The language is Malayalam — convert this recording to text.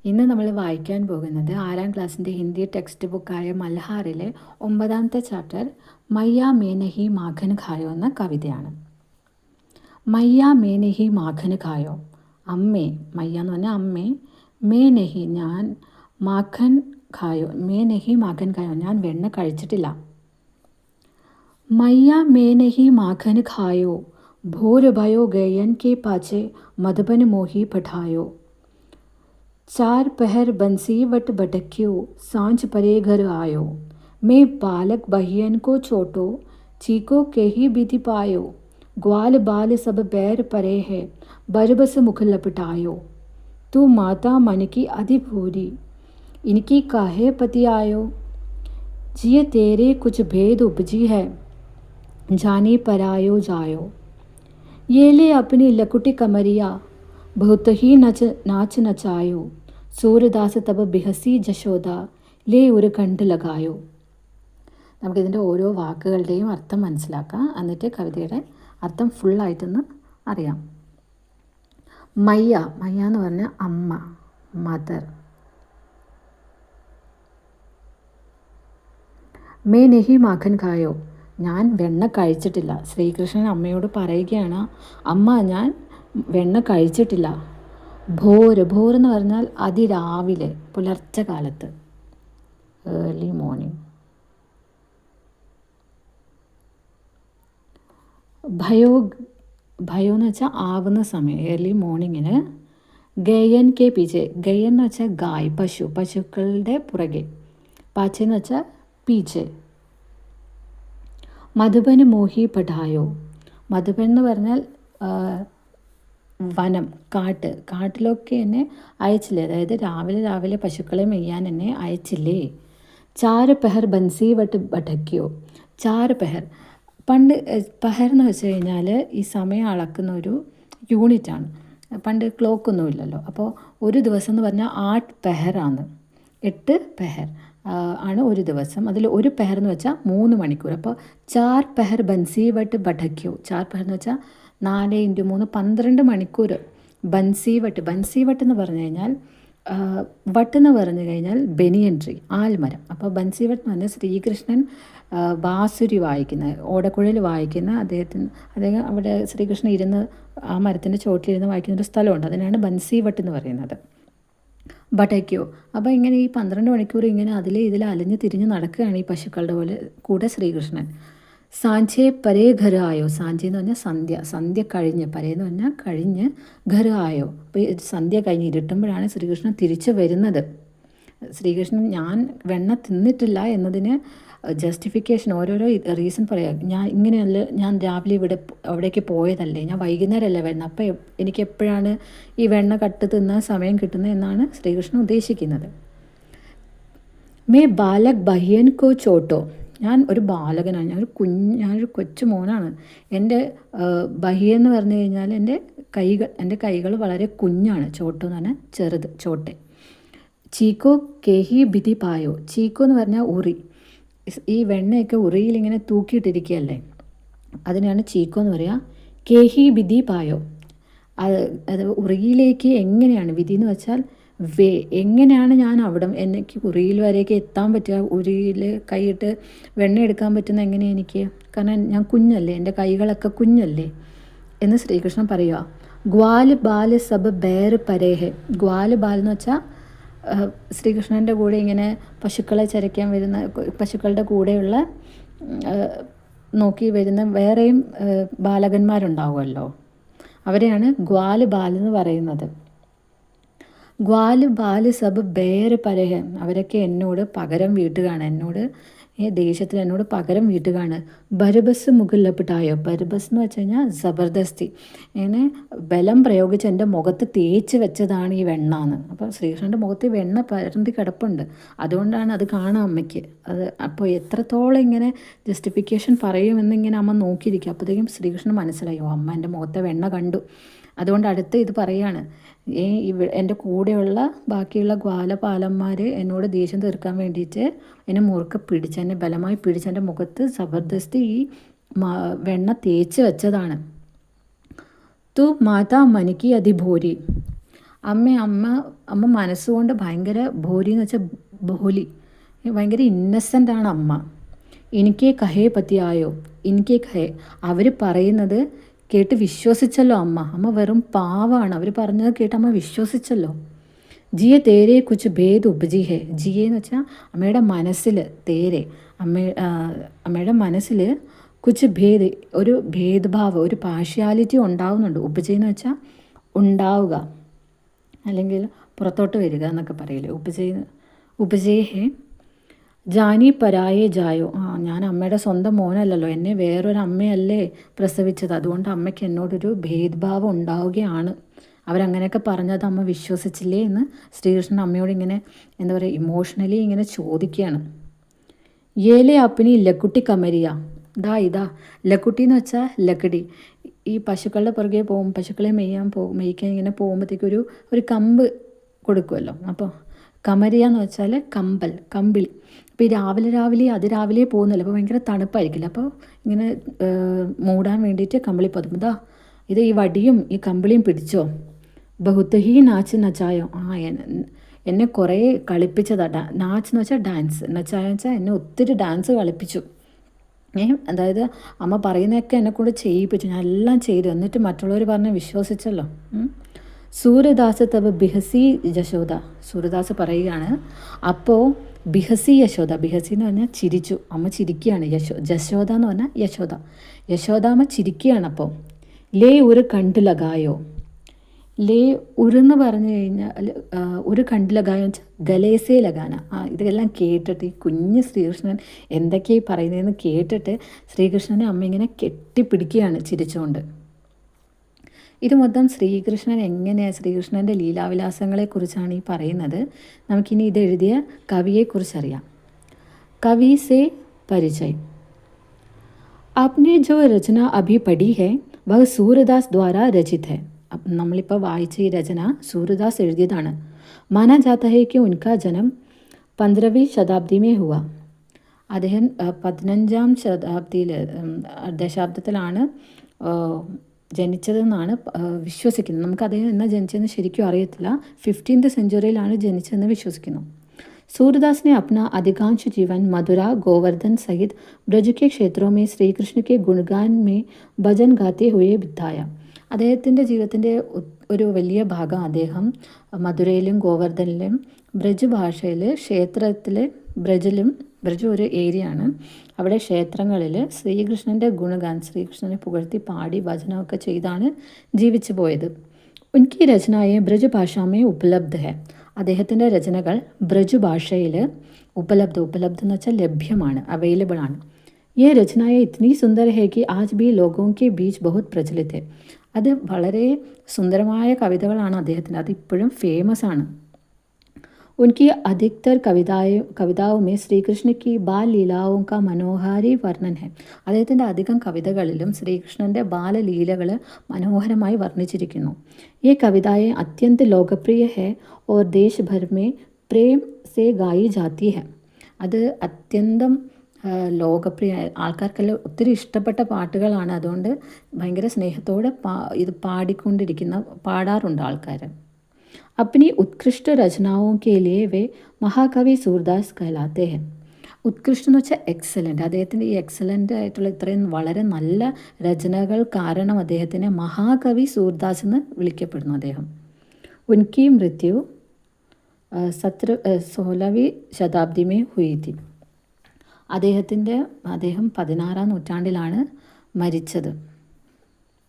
ഇന്ന് നമ്മൾ വായിക്കാൻ പോകുന്നത് 6ാം ക്ലാസ്സിൻ്റെ ഹിന്ദി ടെക്സ്റ്റ് ബുക്കായ മൽഹാറിലെ 9ാമത്തെ ചാപ്റ്റർ മയ്യ മേനഹി മാഖൻ ഖായോ എന്ന കവിതയാണ്. മയ്യ മേനഹി മാഖൻ ഖായോ, അമ്മേ, മയ്യ എന്ന് പറഞ്ഞാൽ അമ്മേ, മേനഹി ഞാൻ, മാഖൻ ഖായോ, മേനഹി മാഖൻ ഖായോ ഞാൻ വെണ്ണ കഴിച്ചിട്ടില്ല. മയ്യ മേനഹി മാഖൻ ഖായോ, ഭോർ ഭയോ ഗയൻ के पाछे मधुबन मोही पठायो. 4 पहर बंसी वट भटक्यो, सांझ परे घर आयो. मैं बालक बहियन को छोटो, चीको के ही विधि पायो. ग्वाल बाल सब बैर परे है, बरबस मुख लपटायो. तू माता मन की अधि भूरी, इनकी काहे पति आयो. जिय तेरे कुछ भेद उपजी है, जानी परायो जायो. ये ले अपनी लकुटी कमरिया, बहुत ही नाच नचायो. സൂര്യദാസ് തബ് ബിഹസി ജശോദ ലേ ഒരു കണ്ട് ലഗായോ. നമുക്കിതിൻ്റെ ഓരോ വാക്കുകളുടെയും അർത്ഥം മനസ്സിലാക്കാം, എന്നിട്ട് കവിതയുടെ അർത്ഥം ഫുള്ളായിട്ടൊന്ന് അറിയാം. മയ്യ, മയ്യ എന്ന് പറഞ്ഞാൽ അമ്മ, മദർ. മേ നെഹി മാഖൻ ഖായോ, ഞാൻ വെണ്ണ കഴിച്ചിട്ടില്ല. ശ്രീകൃഷ്ണൻ അമ്മയോട് പറയുകയാണ്, അമ്മ ഞാൻ വെണ്ണ കഴിച്ചിട്ടില്ല. ഭോർ, ഭോർ എന്ന് പറഞ്ഞാൽ അതിരാവിലെ, പുലർച്ചെ കാലത്ത്, ഏർലി മോർണിംഗ്. ഭയോ, ഭയോ എന്ന് വെച്ചാൽ ആവുന്ന സമയം, ഏർലി മോർണിംഗിന്. ഗയൻ കെ പീച്ചെ, ഗയൻ എന്ന് വെച്ചാൽ ഗായ്, പശു, പശുക്കളുടെ പുറകെ. പാച്ചെ എന്ന് വെച്ചാൽ പീച്ചെ. മധുബന് മോഹി പഠായോ, മധുബൻ എന്ന് പറഞ്ഞാൽ വനം, കാട്ട്, കാട്ടിലൊക്കെ എന്നെ അയച്ചില്ലേ, അതായത് രാവിലെ പശുക്കളെ മെയ്യാൻ എന്നെ അയച്ചില്ലേ. 4 പെഹർ ബൻസി വട്ട് ഭടക്കിയോ. 4 പെഹർ, പണ്ട് പെഹർ എന്ന് വെച്ച് കഴിഞ്ഞാൽ ഈ സമയം അളക്കുന്ന ഒരു യൂണിറ്റാണ്. പണ്ട് ക്ലോക്കൊന്നും ഇല്ലല്ലോ, അപ്പോൾ ഒരു ദിവസം എന്ന് പറഞ്ഞാൽ 8 പെഹറാണ്, 8 പെഹർ ആണ് ഒരു ദിവസം. അതിൽ ഒരു പെഹർ എന്ന് വെച്ചാൽ 3 മണിക്കൂർ. അപ്പോൾ 4 പെഹർ ബൻസി വട്ട് ഭടക്കിയോ, 4 പെഹർ എന്ന് വെച്ചാൽ 4 × 3 12 മണിക്കൂർ. ബൻസി വട്ട്, ബൻസി വട്ട് എന്ന് പറഞ്ഞു കഴിഞ്ഞാൽ, വട്ട് എന്ന് പറഞ്ഞു കഴിഞ്ഞാൽ ബനിയൻ ട്രീ, ആൽമരം. അപ്പോൾ ബൻസി വട്ട് എന്ന് പറഞ്ഞാൽ ശ്രീകൃഷ്ണൻ ബാസുരി വായിക്കുന്ന, ഓടക്കുഴൽ വായിക്കുന്ന അദ്ദേഹം അവിടെ ശ്രീകൃഷ്ണൻ ഇരുന്ന് ആ മരത്തിൻ്റെ ചോട്ടിലിരുന്ന് വായിക്കുന്ന ഒരു സ്ഥലമുണ്ട്, അതിനാണ് ബൻസി വട്ട് എന്ന് പറയുന്നത്. ഭടയ്ക്കോ, അപ്പോൾ ഇങ്ങനെ ഈ 12 മണിക്കൂർ ഇങ്ങനെ ഇതിൽ അലഞ്ഞ് തിരിഞ്ഞ് നടക്കുകയാണ് ഈ പശുക്കളുടെ പോലെ കൂടെ ശ്രീകൃഷ്ണൻ. സാഞ്ചേ പരേ ഘര ആയോ, സാഞ്ചേ എന്ന് പറഞ്ഞാൽ സന്ധ്യ, സന്ധ്യ കഴിഞ്ഞ്, പരേ എന്ന് പറഞ്ഞാൽ കഴിഞ്ഞ്, ഘര ആയോ, അപ്പോൾ സന്ധ്യ കഴിഞ്ഞ് ഇരുട്ടുമ്പോഴാണ് ശ്രീകൃഷ്ണൻ തിരിച്ചു വരുന്നത്. ശ്രീകൃഷ്ണൻ ഞാൻ വെണ്ണ തിന്നിട്ടില്ല എന്നതിന് ജസ്റ്റിഫിക്കേഷൻ, ഓരോരോ റീസൺ പറയാം. ഞാൻ ഇങ്ങനെയല്ല, ഞാൻ രാവിലെ അവിടേക്ക് പോയതല്ലേ, ഞാൻ വൈകുന്നേരമല്ലേ വരുന്നത്, അപ്പോൾ എനിക്ക് എപ്പോഴാണ് ഈ വെണ്ണ കട്ട് തിന്നാൻ സമയം കിട്ടുന്നത് എന്നാണ് ശ്രീകൃഷ്ണൻ ഉദ്ദേശിക്കുന്നത്. മേ ബാലക് ബഹിയൻ കോ ചോട്ടോ, ഞാൻ ഒരു ബാലകനാണ്, ഞാനൊരു കൊച്ചു മോനാണ്. എൻ്റെ ബഹിയൻ എന്ന് പറഞ്ഞു കഴിഞ്ഞാൽ എൻ്റെ കൈകൾ വളരെ കുഞ്ഞാണ്. ചോട്ടോ എന്ന് പറഞ്ഞാൽ ചെറുത്, ചോട്ടെ. ചീക്കോ കേഹി ബിധി പായോ, ചീക്കോ എന്ന് പറഞ്ഞാൽ ഉറി, ഈ വെണ്ണയൊക്കെ ഉറിയിൽ ഇങ്ങനെ തൂക്കിയിട്ടിരിക്കുകയല്ലേ, അതിനാണ് ചീക്കോ എന്ന് പറയുക. കേഹി ബിധി പായോ, അത് ഉറിയിലേക്ക് എങ്ങനെയാണ്, വിധി എന്ന് വെച്ചാൽ എങ്ങനെയാണ് ഞാൻ അവിടെ എനിക്ക് ഉറിയിൽ വരെയൊക്കെ എത്താൻ പറ്റുക, ഉറിയിൽ കൈയിട്ട് വെണ്ണ എടുക്കാൻ പറ്റുന്ന എങ്ങനെ എനിക്ക്, കാരണം ഞാൻ കുഞ്ഞല്ലേ, എൻ്റെ കൈകളൊക്കെ കുഞ്ഞല്ലേ എന്ന് ശ്രീകൃഷ്ണൻ പറയുക. ഗ്വാല് ബാല് സബ് ബേർ പരേഹെ, ഗ്വാല് ബാൽ എന്ന് വെച്ചാൽ ശ്രീകൃഷ്ണൻ്റെ കൂടെ ഇങ്ങനെ പശുക്കളെ ചരയ്ക്കാൻ വരുന്ന, പശുക്കളുടെ കൂടെയുള്ള നോക്കി വരുന്ന വേറെയും ബാലകന്മാരുണ്ടാവുമല്ലോ, അവരെയാണ് ഗ്വാല് ബാൽ എന്ന് പറയുന്നത്. ഗ്വാല് ബാല് സബ് ബേർ പരഹ, അവരൊക്കെ എന്നോട് പകരം വീട്ടുകയാണ്, എന്നോട് ദേശത്തിൽ എന്നോട് പകരം വീട്ടുകയാണ്. ബരബസ് മുകളിലപ്പെട്ടായോ, ബരബസ് എന്ന് വെച്ച് കഴിഞ്ഞാൽ ജബർദസ്തി, ഇങ്ങനെ ബലം പ്രയോഗിച്ച് എൻ്റെ മുഖത്ത് തേച്ച് വെച്ചതാണ് ഈ വെണ്ണ എന്ന്. അപ്പോൾ ശ്രീകൃഷ്ണൻ്റെ മുഖത്ത് വെണ്ണ പരന്തി കിടപ്പുണ്ട്, അതുകൊണ്ടാണ് അത് കാണാം അമ്മയ്ക്ക്. അത് അപ്പോൾ എത്രത്തോളം ഇങ്ങനെ ജസ്റ്റിഫിക്കേഷൻ പറയുമെന്നിങ്ങനെ അമ്മ നോക്കിയിരിക്കുക. അപ്പോഴത്തേക്കും ശ്രീകൃഷ്ണൻ മനസ്സിലായോ, അമ്മ എൻ്റെ മുഖത്തെ വെണ്ണ കണ്ടു, അതുകൊണ്ട് അടുത്ത് ഇത് പറയാണ്, എൻ്റെ കൂടെയുള്ള ബാക്കിയുള്ള ഗ്വാലപാലന്മാർ എന്നോട് ദേഷ്യം തീർക്കാൻ വേണ്ടിയിട്ട് എന്നെ മുറുക്കെ പിടിച്ച്, എന്നെ ബലമായി പിടിച്ച് എൻ്റെ മുഖത്ത് ജബർദസ്തി ഈ വെണ്ണ തേച്ച് വെച്ചതാണ്. തു മാതാ മനിക്ക് അതിഭൂരി, അമ്മ മനസ്സുകൊണ്ട് ഭയങ്കര ഭോലി എന്ന് വെച്ചാൽ ഭോലി, ഭയങ്കര ഇന്നസെൻ്റാണ് അമ്മ. എനിക്ക് കഹേ പതിയായോ, എനിക്ക് കഹേ, അവർ പറയുന്നത് കേട്ട് വിശ്വസിച്ചല്ലോ അമ്മ വെറും പാവാണ്, അവർ പറഞ്ഞത് കേട്ട് അമ്മ വിശ്വസിച്ചല്ലോ. ജിയെ തേരെ കുച്ച് ഭേദ് ഉപജി ഹേ, ജിയെ എന്ന് വെച്ചാൽ അമ്മയുടെ മനസ്സിൽ, തേരെ അമ്മയുടെ മനസ്സിൽ കുച്ച് ഭേദ്, ഒരു ഭേദഭാവം, ഒരു പാഷ്യാലിറ്റി ഉണ്ടാവുന്നുണ്ട്. ഉപജി എന്ന് വെച്ചാൽ ഉണ്ടാവുക, അല്ലെങ്കിൽ പുറത്തോട്ട് വരിക എന്നൊക്കെ പറയില്ലേ, ഉപജേ ഹേ. ജാനി പരായേ ജായോ, ഞാൻ അമ്മയുടെ സ്വന്തം മോനല്ലല്ലോ, എന്നെ വേറൊരു അമ്മയല്ലേ പ്രസവിച്ചത്, അതുകൊണ്ട് അമ്മയ്ക്ക് എന്നോടൊരു ഭേദഭാവം ഉണ്ടാവുകയാണ്. അവരങ്ങനെയൊക്കെ പറഞ്ഞത് അമ്മ വിശ്വസിച്ചില്ലേ എന്ന് ശ്രീകൃഷ്ണൻ അമ്മയോട് ഇങ്ങനെ എന്താ പറയുക, ഇമോഷണലി ഇങ്ങനെ ചോദിക്കുകയാണ്. ഏലെ അപ്പനി ലക്കുട്ടി കമരിയ, ഇതാ ലക്കുട്ടി എന്ന് വെച്ചാൽ ലക്കടി. ഈ പശുക്കളുടെ പുറകെ പശുക്കളെ മേയ്ക്കാൻ ഇങ്ങനെ പോകുമ്പോഴത്തേക്ക് ഒരു കമ്പ് കൊടുക്കുമല്ലോ. അപ്പോൾ കമരിയ എന്ന് വെച്ചാൽ കമ്പിളി. അപ്പോൾ ഈ രാവിലെ അതിരാവിലെ പോകുന്നല്ലോ, അപ്പോൾ ഭയങ്കര തണുപ്പായിരിക്കില്ല, അപ്പോൾ ഇങ്ങനെ മൂടാൻ വേണ്ടിയിട്ട് കമ്പിളി പതുമ്പതാ, ഇത് ഈ വടിയും ഈ കമ്പിളിയും പിടിച്ചോ. ബഹുത്ത് ഹി നാച്ച് നച്ചായോ, എന്നെ കുറേ കളിപ്പിച്ചതാ. നാച്ച് എന്ന് വെച്ചാൽ ഡാൻസ്, നച്ചായ വെച്ചാൽ എന്നെ ഒത്തിരി ഡാൻസ് കളിപ്പിച്ചു. അതായത് അമ്മ പറയുന്നതൊക്കെ എന്നെക്കൊണ്ട് ചെയ്യിപ്പിച്ചു, ഞാൻ എല്ലാം ചെയ്തു, എന്നിട്ട് മറ്റുള്ളവർ പറഞ്ഞ് വിശ്വസിച്ചല്ലോ. സൂര്യദാസ് തവ് ബിഹസി യശോദ, സൂര്യദാസ് പറയുകയാണ്, അപ്പോൾ ബിഹസി യശോദ, ബിഹസി എന്ന് പറഞ്ഞാൽ ചിരിച്ചു, അമ്മ ചിരിക്കുകയാണ്. ജശോദ എന്ന് പറഞ്ഞാൽ യശോദാമ്മ ചിരിക്കുകയാണ്. അപ്പോൾ ലേ ഒരു കണ്ട് ലഗായോ, ലേ ഉരെന്ന് പറഞ്ഞു കഴിഞ്ഞാൽ ഒരു കണ്ട് ലഗായോ വെച്ചാൽ ഗലേസേ ലഗാന. ഇതെല്ലാം കേട്ടിട്ട് ഈ കുഞ്ഞ് ശ്രീകൃഷ്ണൻ എന്തൊക്കെയായി പറയുന്നതെന്ന് കേട്ടിട്ട് ശ്രീകൃഷ്ണനെ അമ്മ ഇങ്ങനെ കെട്ടിപ്പിടിക്കുകയാണ് ചിരിച്ചുകൊണ്ട്. ഇത് മൊത്തം ശ്രീകൃഷ്ണൻ്റെ ലീലാവിലാസങ്ങളെക്കുറിച്ചാണ് ഈ പറയുന്നത്. നമുക്കിനി ഇത് എഴുതിയ കവിയെക്കുറിച്ചറിയാം. കവി സേ പരിചയം. आपने जो रचना अभी पढ़ी है वह सूरदास द्वारा रचित है. നമ്മളിപ്പോൾ വായിച്ച ഈ രചന സൂര്യദാസ് എഴുതിയതാണ്. माना जाता है कि उनका जन्म 15वीं शताब्दी में हुआ. അദ്ദേഹം 15ാം ദശാബ്ദത്തിലാണ് ജനിച്ചതെന്നാണ് വിശ്വസിക്കുന്നത്. നമുക്ക് അദ്ദേഹം എന്നാ ജനിച്ചതെന്ന് ശരിക്കും അറിയത്തില്ല. 15th സെഞ്ച്വറിയിലാണ് ജനിച്ചതെന്ന് വിശ്വസിക്കുന്നു. सूरदास ने अपना अधिकांश जीवन मथुरा, गोवर्धन सहित ब्रज के क्षेत्रों में श्री कृष्ण के गुणगान में भजन गाते हुए बिताया. അദ്ദേഹത്തിൻ്റെ ജീവിതത്തിൻ്റെ ഒരു വലിയ ഭാഗം അദ്ദേഹം മധുരയിലും ഗോവർദ്ധനിലും ബ്രജ് ഭാഷയിൽ ക്ഷേത്രത്തിൽ, ബ്രജ് ഒരു ഏരിയ ആണ്, അവിടെ ക്ഷേത്രങ്ങളിൽ ശ്രീകൃഷ്ണൻ്റെ ഗുണഗാൻ, ശ്രീകൃഷ്ണനെ പുകഴ്ത്തി പാടി ഭജനമൊക്കെ ചെയ്താണ് ജീവിച്ചു പോയത്. ഉൻകി രചനായെ ബ്രജ് ഭാഷാമേ ഉപലബ്ധ ഹെ. അദ്ദേഹത്തിൻ്റെ രചനകൾ ബ്രജ് ഭാഷയിൽ ഉപലബ്ധ എന്ന് വെച്ചാൽ ലഭ്യമാണ്, അവൈലബിൾ ആണ്. ये रचनाएं इतनी सुंदर है कि आज भी लोगों के बीच बहुत प्रचलित है. അത് വളരെ സുന്ദരമായ കവിതകളാണ് അദ്ദേഹത്തിൻ്റെ, അത് ഇപ്പോഴും ഫേമസ് ആണ്. उनकी अधिकतर कविताओं में श्री कृष्ण की बाल लीलाओं का मनोहारी वर्णन है. അദ്ദേഹത്തിൻ്റെ അധികം കവിതകളിലും ശ്രീകൃഷ്ണൻ്റെ ബാലലീലകൾ മനോഹരമായി വർണ്ണിച്ചിരിക്കുന്നു. ये कविताएं अत्यंत लोकप्रिय है और देश भर में प्रेम से गाई जाती है. അത് അത്യന്തം ലോകപ്രിയ, ആൾക്കാർക്കെല്ലാം ഒത്തിരി ഇഷ്ടപ്പെട്ട പാട്ടുകളാണ്. അതുകൊണ്ട് ഭയങ്കര സ്നേഹത്തോടെ ഇത് പാടാറുണ്ട് ആൾക്കാർ. अपनी उत्कृष्ट रचनाओं के लिए वे महाकवि सूरदास कहलाते हैं. ഉത്കൃഷ്ടം എന്ന് വെച്ചാൽ എക്സലൻ്റ്. അദ്ദേഹത്തിൻ്റെ ഈ എക്സലൻ്റ് ആയിട്ടുള്ള ഇത്രയും വളരെ നല്ല രചനകൾ കാരണം അദ്ദേഹത്തിനെ മഹാകവി സൂർദാസ് എന്ന് വിളിക്കപ്പെടുന്നു അദ്ദേഹം. ഉൻകി മൃത്യു 16वीं शताब्दी में हुई थी. അദ്ദേഹം 16ാം നൂറ്റാണ്ടിലാണ് മരിച്ചത്.